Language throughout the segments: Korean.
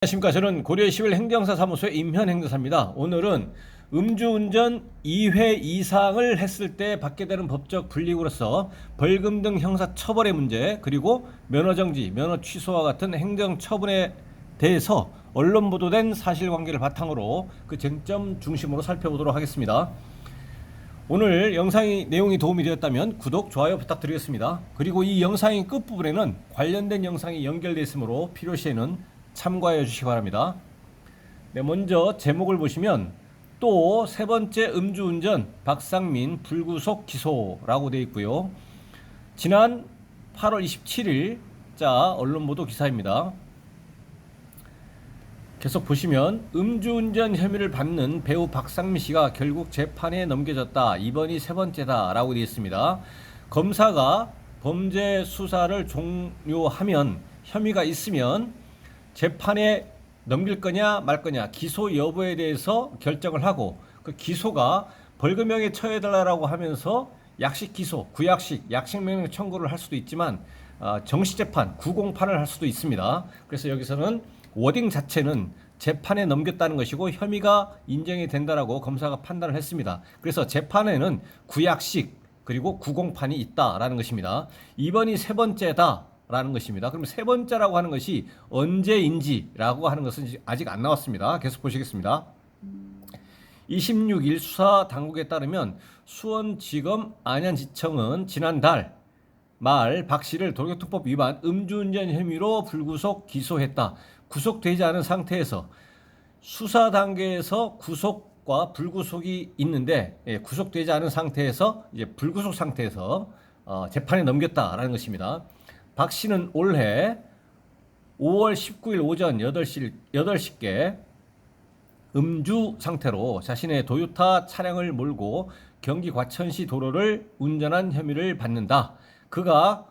안녕하십니까. 저는 고려의 10일 행정사사무소의 임현행정사입니다. 오늘은 음주운전 2회 이상을 했을 때 받게 되는 법적 불이익으로서 벌금 등 형사처벌의 문제, 그리고 면허정지, 면허 취소와 같은 행정처분에 대해서 언론 보도된 사실관계를 바탕으로 그 쟁점 중심으로 살펴보도록 하겠습니다. 오늘 영상의 내용이 도움이 되었다면 구독, 좋아요 부탁드리겠습니다. 그리고 이 영상의 끝부분에는 관련된 영상이 연결되어 있으므로 필요시에는 참고해 주시기 바랍니다. 네, 먼저 제목을 보시면 또 세 번째 음주운전 박상민 불구속 기소라고 되어 있고요. 지난 8월 27일 언론 보도 기사입니다. 계속 보시면 음주운전 혐의를 받는 배우 박상민 씨가 결국 재판에 넘겨졌다. 이번이 세 번째다 라고 되어 있습니다. 검사가 범죄 수사를 종료하면 혐의가 있으면 재판에 넘길 거냐 말 거냐 기소 여부에 대해서 결정을 하고, 그 기소가 벌금형에 처해달라고 하면서 약식 기소, 구약식, 약식명령 청구를 할 수도 있지만 정식재판, 구공판을 할 수도 있습니다. 그래서 여기서는 워딩 자체는 재판에 넘겼다는 것이고 혐의가 인정이 된다라고 검사가 판단을 했습니다. 그래서 재판에는 구약식 그리고 구공판이 있다라는 것입니다. 이번이 세 번째다 라는 것입니다. 그럼 세 번째라고 하는 것이 언제인지라고 하는 것은 아직 안 나왔습니다. 계속 보시겠습니다. 26일 수사 당국에 따르면 수원지검 안양지청은 지난달 말 박 씨를 도로교통법 위반 음주운전 혐의로 불구속 기소했다. 구속되지 않은 상태에서 수사 단계에서 구속과 불구속이 있는데, 구속되지 않은 상태에서 이제 불구속 상태에서 재판에 넘겼다라는 것입니다. 박 씨는 올해 5월 19일 오전 8시께 음주 상태로 자신의 도요타 차량을 몰고 경기 과천시 도로를 운전한 혐의를 받는다. 그가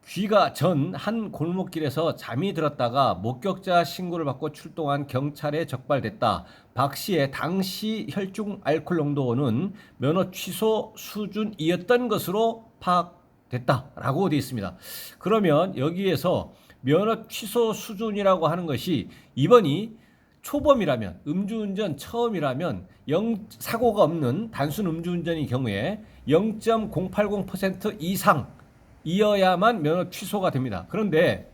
귀가 전 한 골목길에서 잠이 들었다가 목격자 신고를 받고 출동한 경찰에 적발됐다. 박 씨의 당시 혈중 알코올 농도는 면허 취소 수준이었던 것으로 파악됐다라고 되어 있습니다. 그러면 여기에서 면허 취소 수준이라고 하는 것이 이번이 초범이라면, 음주운전 처음이라면 사고가 없는 단순 음주운전의 경우에 0.080% 이상 이어야만 면허 취소가 됩니다. 그런데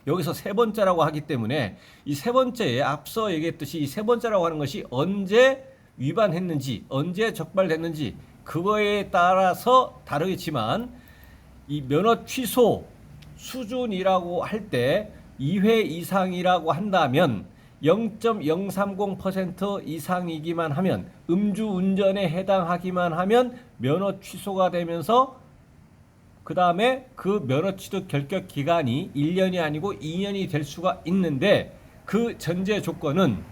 여기서 세 번째라고 하기 때문에 이 세 번째에 앞서 얘기했듯이 이 세 번째라고 하는 것이 언제 위반했는지, 언제 적발됐는지 그거에 따라서 다르겠지만, 이 면허 취소 수준이라고 할 때 2회 이상이라고 한다면 0.030% 이상이기만 하면, 음주운전에 해당하기만 하면 면허 취소가 되면서 그 다음에 그 면허 취소 결격 기간이 1년이 아니고 2년이 될 수가 있는데, 그 전제 조건은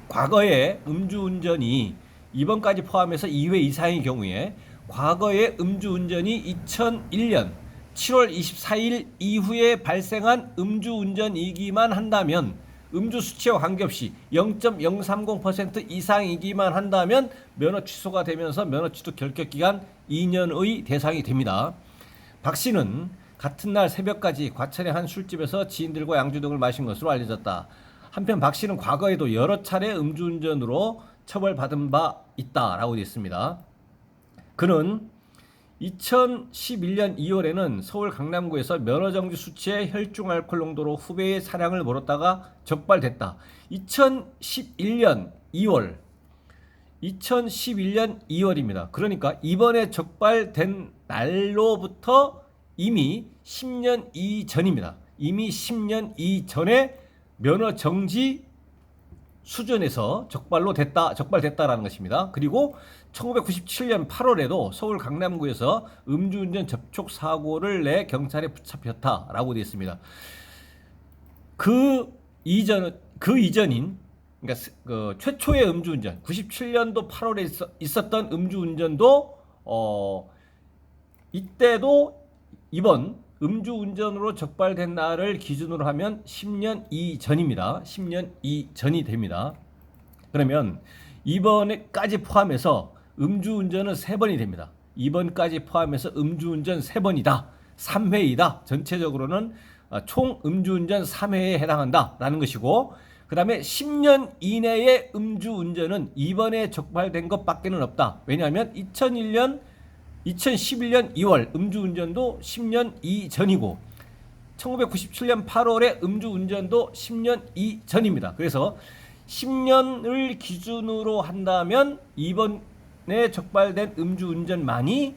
과거에 음주운전이 이번까지 포함해서 2회 이상의 경우에 과거의 음주운전이 2001년 7월 24일 이후에 발생한 음주운전이기만 한다면, 음주 수치와 관계없이 0.030% 이상이기만 한다면 면허 취소가 되면서 면허 취소 결격 기간 2년의 대상이 됩니다. 박 씨는 같은 날 새벽까지 과천의 한 술집에서 지인들과 양주 등을 마신 것으로 알려졌다. 한편 박 씨는 과거에도 여러 차례 음주운전으로 처벌받은 바 있다라고 되어 있습니다. 그는 2011년 2월에는 서울 강남구에서 면허정지 수치의 혈중 알코올 농도로 후배의 차량을 몰았다가 적발됐다. 2011년 2월입니다. 그러니까 이번에 적발된 날로부터 이미 10년 이전입니다. 이미 10년 이전에 면허 정지 수준에서 적발됐다라는 것입니다. 그리고 1997년 8월에도 서울 강남구에서 음주운전 접촉 사고를 내 경찰에 붙잡혔다라고 되어 있습니다. 그 이전인, 그러니까 그 최초의 음주운전, 97년도 8월에 있었던 음주운전도 이때도 이번 음주운전으로 적발된 날을 기준으로 하면 10년 이전입니다. 10년 이전이 됩니다. 그러면 이번에까지 포함해서 음주운전은 3번이 됩니다. 이번까지 포함해서 음주운전 3번이다. 3회이다. 전체적으로는 총 음주운전 3회에 해당한다라는 것이고, 그 다음에 10년 이내의 음주운전은 이번에 적발된 것밖에는 없다. 왜냐하면 2011년 2월 음주운전도 10년 이전이고 1997년 8월에 음주운전도 10년 이전입니다. 그래서 10년을 기준으로 한다면 이번에 적발된 음주운전만이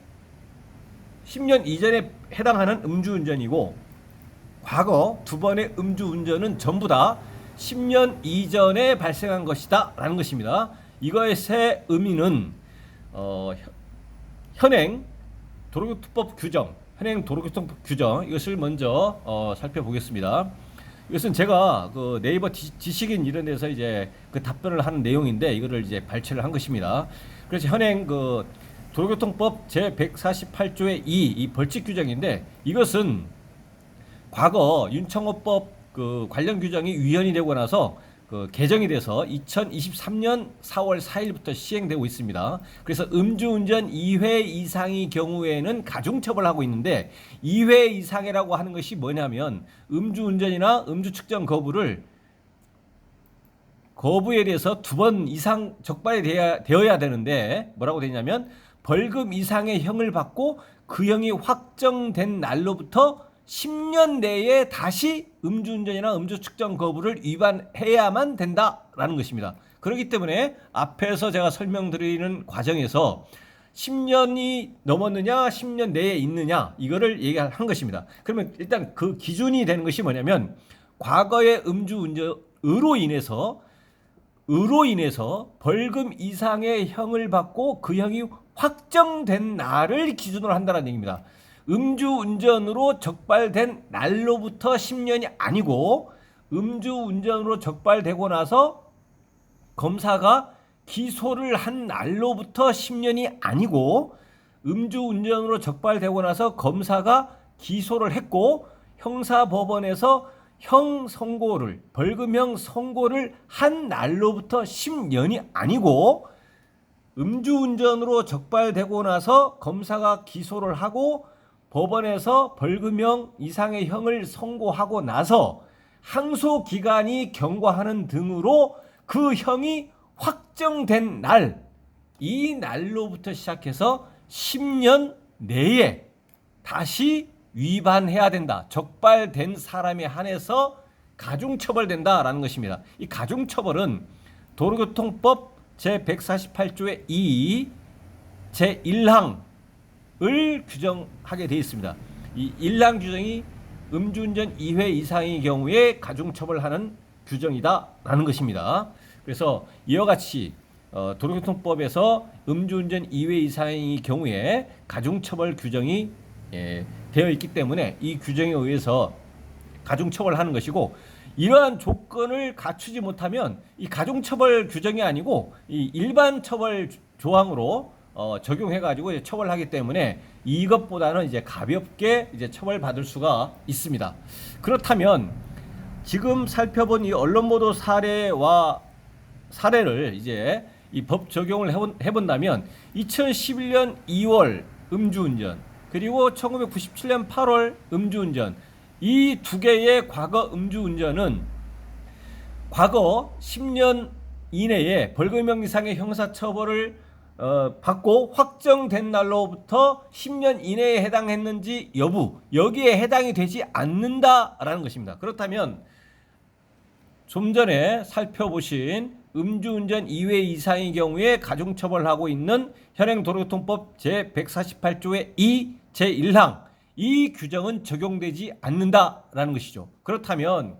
10년 이전에 해당하는 음주운전이고, 과거 두 번의 음주운전은 전부 다 10년 이전에 발생한 것이다 라는 것입니다. 이것의 의미는 현행 도로교통법 규정, 이것을 먼저 살펴보겠습니다. 이것은 제가 그 네이버 지식인 이런 데서 이제 그 답변을 하는 내용인데, 이거를 이제 발췌를 한 것입니다. 그래서 현행 그 도로교통법 제 148조의 2, 이 벌칙 규정인데, 이것은 과거 윤창호법 그 관련 규정이 위헌이 되고 나서 그 개정이 돼서 2023년 4월 4일부터 시행되고 있습니다. 그래서 음주운전 2회 이상의 경우에는 가중처벌하고 있는데, 2회 이상이라고 하는 것이 뭐냐면 음주운전이나 음주 측정 거부에 대해서 2번 이상 적발이 되어야 되는데, 뭐라고 되냐면 벌금 이상의 형을 받고 그 형이 확정된 날로부터 10년 내에 다시 음주운전이나 음주 측정 거부를 위반해야만 된다라는 것입니다. 그렇기 때문에 앞에서 제가 설명드리는 과정에서 10년이 넘었느냐 10년 내에 있느냐 이거를 얘기한 것입니다. 그러면 일단 그 기준이 되는 것이 뭐냐면, 과거의 음주운전으로 인해서 벌금 이상의 형을 받고 그 형이 확정된 날을 기준으로 한다는 얘기입니다. 음주운전으로 적발된 날로부터 10년이 아니고, 음주운전으로 적발되고 나서 검사가 기소를 한 날로부터 10년이 아니고, 음주운전으로 적발되고 나서 검사가 기소를 했고 형사법원에서 벌금형 선고를 한 날로부터 10년이 아니고, 음주운전으로 적발되고 나서 검사가 기소를 하고 법원에서 벌금형 이상의 형을 선고하고 나서 항소 기간이 경과하는 등으로 그 형이 확정된 날, 이 날로부터 시작해서 10년 내에 다시 위반해야 된다. 적발된 사람에 한해서 가중처벌된다라는 것입니다. 이 가중처벌은 도로교통법 제148조의 2 제1항 을 규정하게 되어 있습니다. 이 1항 규정이 음주운전 2회 이상의 경우에 가중처벌하는 규정이다라는 것입니다. 그래서 이와 같이 도로교통법에서 음주운전 2회 이상의 경우에 가중처벌 규정이 되어 있기 때문에 이 규정에 의해서 가중처벌하는 것이고, 이러한 조건을 갖추지 못하면 이 가중처벌 규정이 아니고 이 일반 처벌 조항으로 적용해가지고 처벌하기 때문에 이것보다는 이제 가볍게 이제 처벌받을 수가 있습니다. 그렇다면 지금 살펴본 이 언론 보도 사례를 이제 이 법 적용을 해본다면 2011년 2월 음주운전, 그리고 1997년 8월 음주운전, 이 두 개의 과거 음주운전은 과거 10년 이내에 벌금형 이상의 형사처벌을 받고 확정된 날로부터 10년 이내에 해당했는지 여부, 여기에 해당이 되지 않는다라는 것입니다. 그렇다면 좀 전에 살펴보신 음주운전 2회 이상의 경우에 가중처벌하고 있는 현행 도로교통법 제148조의 2 제1항, 이 규정은 적용되지 않는다라는 것이죠. 그렇다면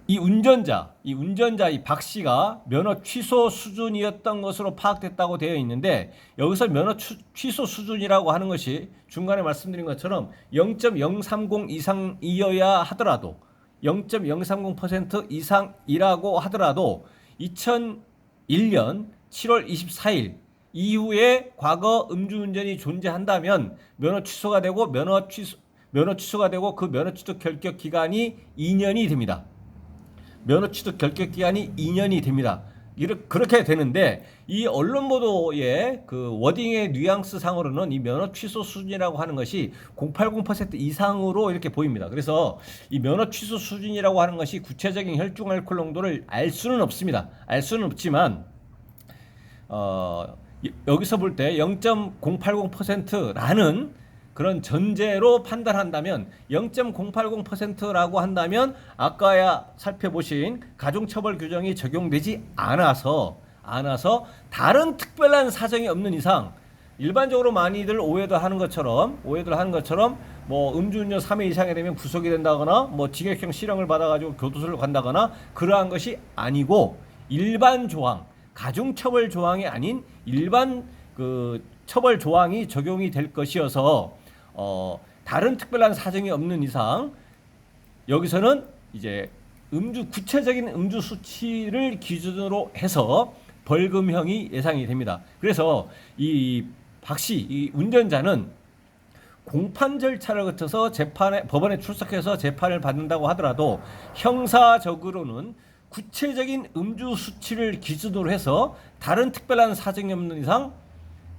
이 운전자 이 박 씨가 면허 취소 수준이었던 것으로 파악됐다고 되어 있는데, 여기서 면허 취소 수준이라고 하는 것이 중간에 말씀드린 것처럼 0.030 이상이어야 하더라도, 0.030% 이상이라고 하더라도 2001년 7월 24일 이후에 과거 음주운전이 존재한다면 면허 취소가 되고 그 면허 취소 결격 기간이 2년이 됩니다. 면허 취소 결격 기간이 2년이 됩니다. 그렇게 되는데 이 언론 보도의 그 워딩의 뉘앙스 상으로는 이 면허 취소 수준이라고 하는 것이 0.80% 이상으로 이렇게 보입니다. 그래서 이 면허 취소 수준이라고 하는 것이 구체적인 혈중 알코올 농도를 알 수는 없습니다. 알 수는 없지만 여기서 볼 때 0.080%라는 그런 전제로 판단한다면 0.080%라고 한다면 아까야 살펴보신 가중처벌 규정이 적용되지 않아서 다른 특별한 사정이 없는 이상 일반적으로 많이들 오해를 하는 것처럼 뭐 음주운전 3회 이상이 되면 구속이 된다거나 뭐 징역형 실형을 받아가지고 교도소를 간다거나 그러한 것이 아니고 일반 조항 가중처벌 조항이 아닌 일반 그 처벌 조항이 적용이 될 것이어서 다른 특별한 사정이 없는 이상 여기서는 이제 구체적인 음주 수치를 기준으로 해서 벌금형이 예상이 됩니다. 그래서 이 운전자는 공판 절차를 거쳐서 법원에 출석해서 재판을 받는다고 하더라도 형사적으로는 구체적인 음주 수치를 기준으로 해서 다른 특별한 사정이 없는 이상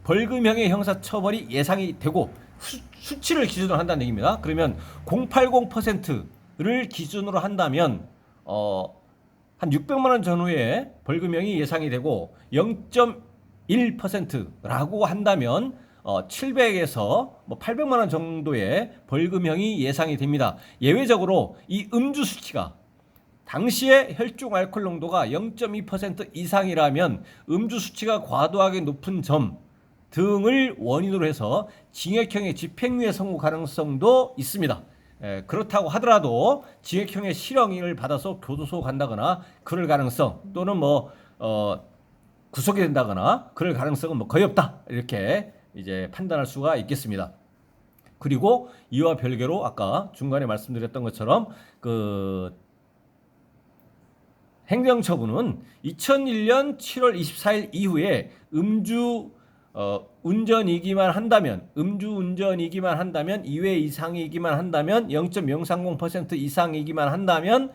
벌금형의 형사처벌이 예상이 되고 수치를 기준으로 한다는 얘기입니다. 그러면 0.80%를 기준으로 한다면 한 600만 원 전후에 벌금형이 예상이 되고 0.1%라고 한다면 700에서 뭐 800만 원 정도의 벌금형이 예상이 됩니다. 예외적으로 이 음주 수치가 당시의 혈중 알코올 농도가 0.2% 이상이라면 음주 수치가 과도하게 높은 점 등을 원인으로 해서 징역형의 집행유예 선고 가능성도 있습니다. 그렇다고 하더라도 징역형의 실형을 받아서 교도소 간다거나 그럴 가능성 또는 뭐 구속이 된다거나 그럴 가능성은 뭐 거의 없다 이렇게 이제 판단할 수가 있겠습니다. 그리고 이와 별개로 아까 중간에 말씀드렸던 것처럼 그 행정처분은 2001년 7월 24일 이후에 운전이기만 한다면 2회 이상이기만 한다면 0.030% 이상이기만 한다면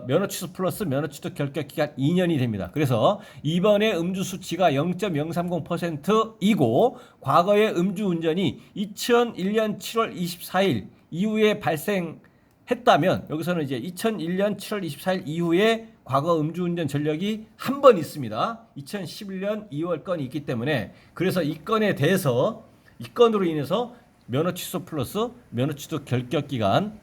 면허 취소 플러스 면허 취소 결격 기간 2년이 됩니다. 그래서 이번에 음주 수치가 0.030%이고 과거의 음주 운전이 2001년 7월 24일 이후에 발생했다면 여기서는 이제 2001년 7월 24일 이후에 과거 음주운전 전력이 한 번 있습니다. 2011년 2월 건이 있기 때문에 그래서 이 건으로 인해서 면허 취소 플러스 면허 취소 결격 기간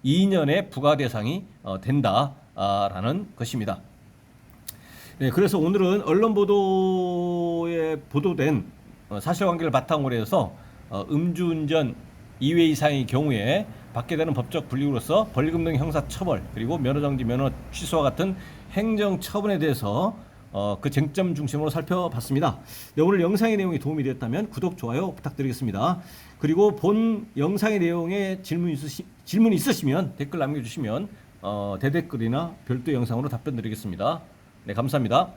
2년의 부과 대상이 된다라는 것입니다. 네, 그래서 오늘은 언론 보도에 보도된 사실관계를 바탕으로 해서 음주운전 2회 이상의 경우에 받게 되는 법적 불이익으로서 벌금 등 형사처벌 그리고 면허정지 면허 취소와 같은 행정처분에 대해서 그 쟁점 중심으로 살펴봤습니다. 네, 오늘 영상의 내용이 도움이 되었다면 구독, 좋아요 부탁드리겠습니다. 그리고 본 영상의 내용에 질문 있으시면 댓글 남겨주시면 대댓글이나 별도 영상으로 답변 드리겠습니다. 네, 감사합니다.